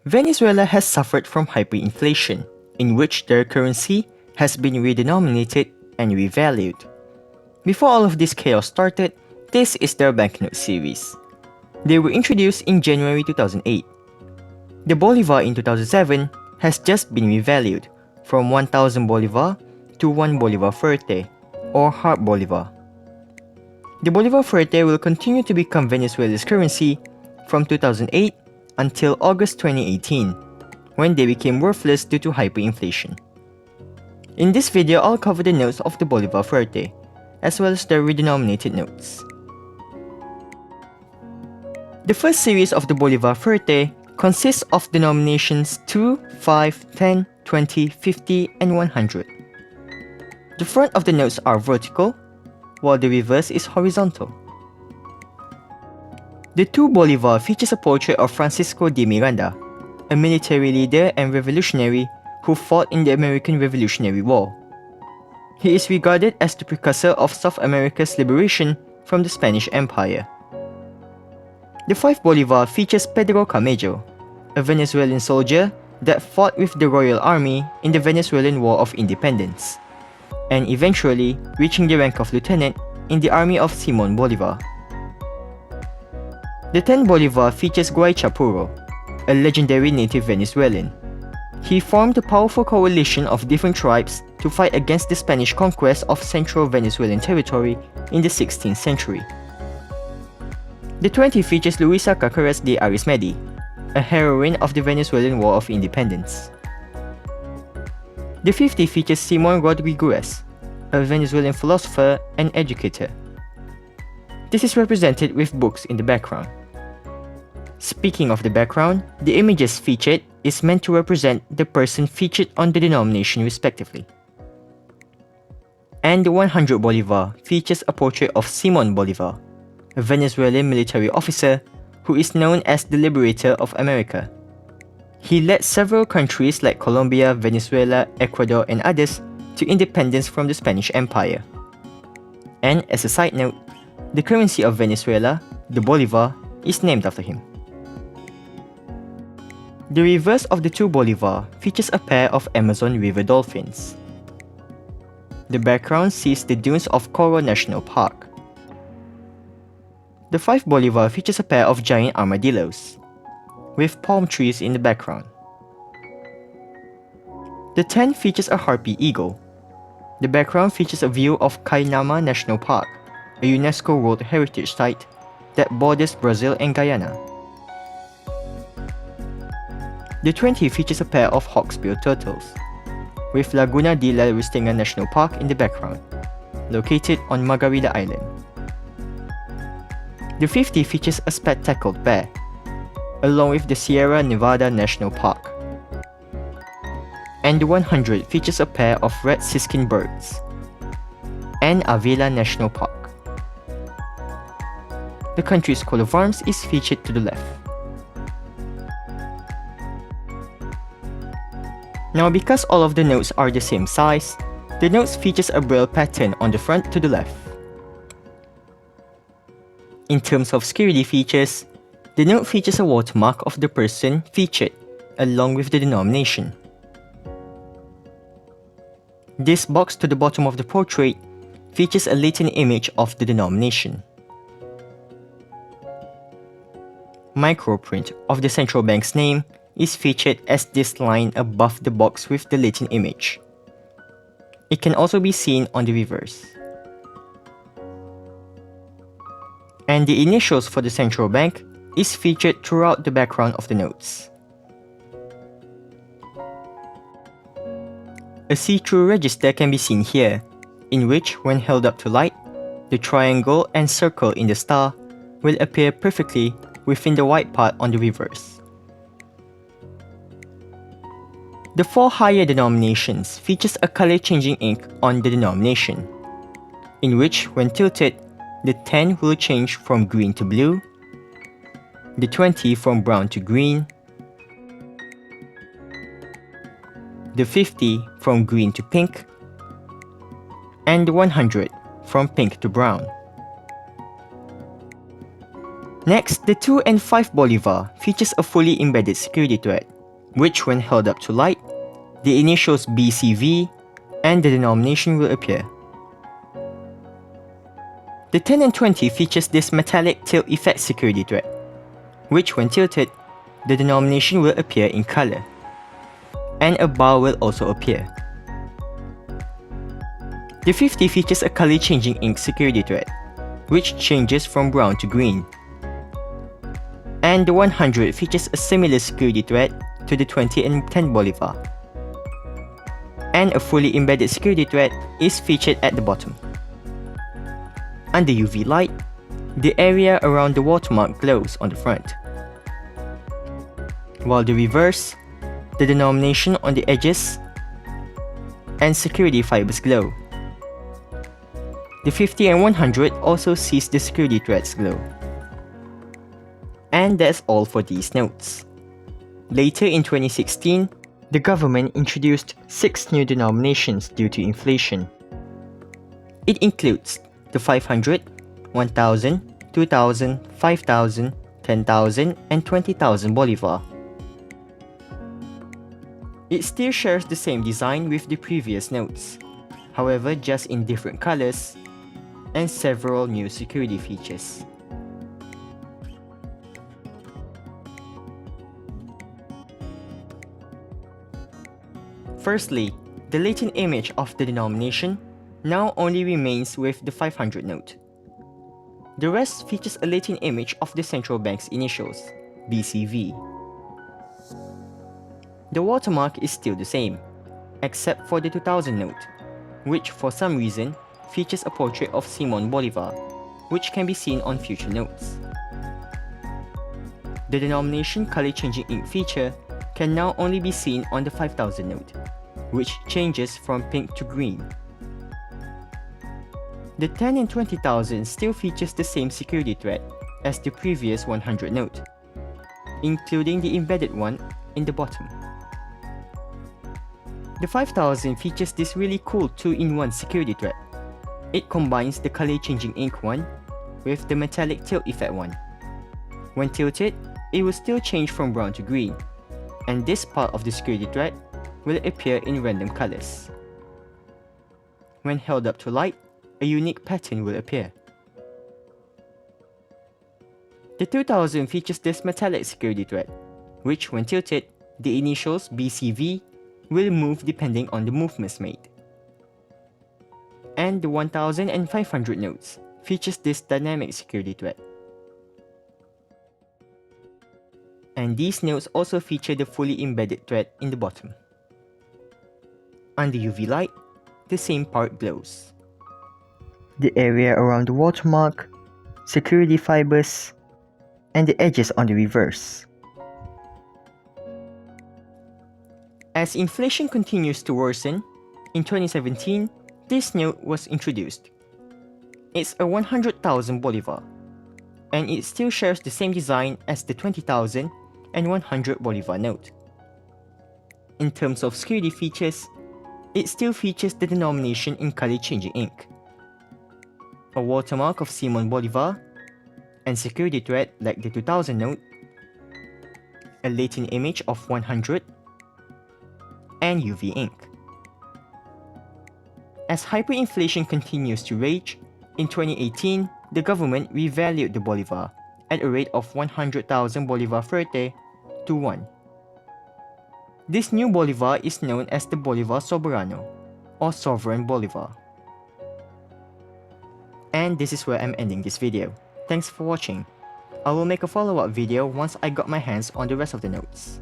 Venezuela has suffered from hyperinflation, in which their currency has been redenominated and revalued. Before all of this chaos started, this is their banknote series. They were introduced in January 2008. The Bolivar in 2007 has just been revalued from 1,000 Bolivar to 1 Bolivar Fuerte, or Hard Bolivar. The Bolivar Fuerte will continue to become Venezuela's currency from 2008 until August 2018, when they became worthless due to hyperinflation. In this video, I'll cover the notes of the Bolivar Fuerte, as well as their redenominated notes. The first series of the Bolivar Fuerte consists of denominations 2, 5, 10, 20, 50, and 100. The front of the notes are vertical, while the reverse is horizontal. The 2 Bolivar features a portrait of Francisco de Miranda, a military leader and revolutionary who fought in the American Revolutionary War. He is regarded as the precursor of South America's liberation from the Spanish Empire. The 5 Bolivar features Pedro Camejo, a Venezuelan soldier that fought with the Royal Army in the Venezuelan War of Independence, and eventually reaching the rank of lieutenant in the army of Simon Bolivar. The 10 Bolivar features Guaychapuro, a legendary native Venezuelan. He formed a powerful coalition of different tribes to fight against the Spanish conquest of central Venezuelan territory in the 16th century. The 20 features Luisa Cáceres de Arismendi, a heroine of the Venezuelan War of Independence. The 50 features Simon Rodriguez, a Venezuelan philosopher and educator. This is represented with books in the background. Speaking of the background, the images featured is meant to represent the person featured on the denomination respectively. And the 100 Bolivar features a portrait of Simon Bolivar, a Venezuelan military officer who is known as the Liberator of America. He led several countries like Colombia, Venezuela, Ecuador, and others to independence from the Spanish Empire. And as a side note, the currency of Venezuela, the Bolivar, is named after him. The reverse of the 2 Bolivar features a pair of Amazon River dolphins. The background sees the dunes of Coro National Park. The 5 Bolivar features a pair of giant armadillos, with palm trees in the background. The 10 features a harpy eagle. The background features a view of Caiama National Park, a UNESCO World Heritage Site that borders Brazil and Guyana. The 20 features a pair of hawksbill turtles, with Laguna de la Ristenga National Park in the background, located on Margarita Island. The 50 features a spectacled bear, along with the Sierra Nevada National Park. And the 100 features a pair of red siskin birds, and Avila National Park. The country's coat of arms is featured to the left. Now, because all of the notes are the same size, the notes features a braille pattern on the front to the left. In terms of security features, the note features a watermark of the person featured, along with the denomination. This box to the bottom of the portrait features a latent image of the denomination. Microprint of the central bank's name is featured as this line above the box with the latent image. It can also be seen on the reverse. And the initials for the central bank is featured throughout the background of the notes. A see-through register can be seen here, in which, when held up to light, the triangle and circle in the star will appear perfectly within the white part on the reverse. The 4 higher denominations features a color-changing ink on the denomination, in which, when tilted, the 10 will change from green to blue, the 20 from brown to green, the 50 from green to pink, and the 100 from pink to brown. Next, the 2 and 5 Bolivar features a fully embedded security thread, which when held up to light, the initials BCV and the denomination will appear. The 10 and 20 features this metallic tilt effect security thread, which when tilted, the denomination will appear in color, and a bar will also appear. The 50 features a color changing ink security thread, which changes from brown to green. And the 100 features a similar security thread to the 20 and 10 Bolivar. And a fully embedded security thread is featured at the bottom. Under UV light, the area around the watermark glows on the front, while the reverse, the denomination on the edges, and security fibers glow. The 50 and 100 also sees the security threads glow. And that's all for these notes. Later in 2016, the government introduced 6 new denominations due to inflation. It includes the 500, 1000, 2000, 5000, 10,000, and 20,000 Bolivar. It still shares the same design with the previous notes, however just in different colors, and several new security features. Firstly, the latent image of the denomination now only remains with the 500 note. The rest features a latent image of the central bank's initials, BCV. The watermark is still the same, except for the 2000 note, which for some reason features a portrait of Simon Bolivar, which can be seen on future notes. The denomination color changing ink feature can now only be seen on the 5000 note, which changes from pink to green. The 10 and 20,000 still features the same security thread as the previous 100 note, including the embedded one in the bottom. The 5000 features this really cool 2-in-1 security thread. It combines the color changing ink one with the metallic tilt effect one. When tilted, it will still change from brown to green, and this part of the security thread will appear in random colors. When held up to light, a unique pattern will appear. The 2000 features this metallic security thread, which when tilted, the initials BCV will move depending on the movements made. And the 1000 and 500 notes features this dynamic security thread. And these notes also feature the fully embedded thread in the bottom. Under UV light, the same part glows. The area around the watermark, security fibers, and the edges on the reverse. As inflation continues to worsen, in 2017, this note was introduced. It's a 100,000 Bolivar, and it still shares the same design as the 20,000 and 100 Bolivar note. In terms of security features, it still features the denomination in color changing ink, a watermark of Simon Bolivar, and security thread like the 2000 note, a latent image of 100, and UV ink. As hyperinflation continues to rage, in 2018, the government revalued the Bolivar at a rate of 100,000 Bolivar Fuerte to 1. This new Bolivar is known as the Bolivar Soberano, or Sovereign Bolivar. And this is where I'm ending this video. Thanks for watching. I will make a follow-up video once I got my hands on the rest of the notes.